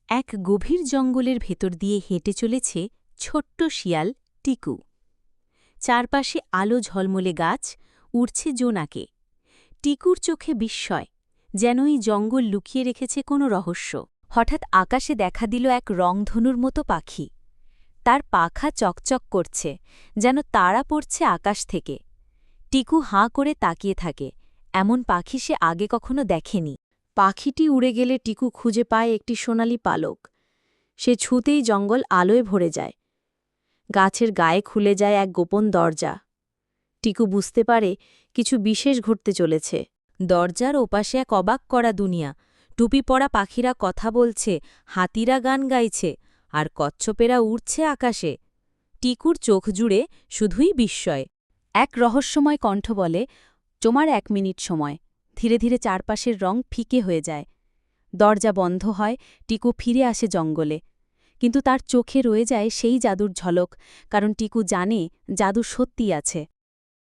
এক গভীর জঙ্গলের ভেতর দিয়ে হেঁটে চলেছে ছোট্ট শিয়াল টিকু। চারপাশে আলো ঝলমলে গাছ, উড়ছে জোনাকে। টিকুর চোখে বিস্ময়, যেন এই জঙ্গল লুকিয়ে রেখেছে কোনো রহস্য। হঠাৎ আকাশে দেখা দিল এক রংধনুর মতো পাখি। তার পাখা চকচক করছে, যেন তারা পড়ছে আকাশ থেকে। টিকু হাঁ করে তাকিয়ে থাকে, এমন পাখি সে আগে কখনো দেখেনি। পাখিটি উড়ে গেলে টিকু খুঁজে পায় একটি সোনালি পালক। সে ছুঁতেই জঙ্গল আলোয় ভরে যায়। গাছের গায়ে খুলে যায় এক গোপন দরজা। টিকু বুঝতে পারে কিছু বিশেষ ঘটতে চলেছে। দরজার ওপাশে এক অবাক করা দুনিয়া। টুপি পরা পাখিরা কথা বলছে, হাতিরা গান গাইছে, আর কচ্ছপেরা উড়ছে আকাশে। টিকুর চোখ জুড়ে শুধুই বিস্ময়। এক রহস্যময় কণ্ঠ বলে, তোমার 1 মিনিট সময়। ধীরে ধীরে চারপাশের রং ফিকে হয়ে যায়। দরজা বন্ধ হয়, টিকু ফিরে আসে জঙ্গলে। কিন্তু তার চোখে রয়ে যায় সেই জাদুর ঝলক, কারণ টিকু জানে জাদু সত্যিই আছে।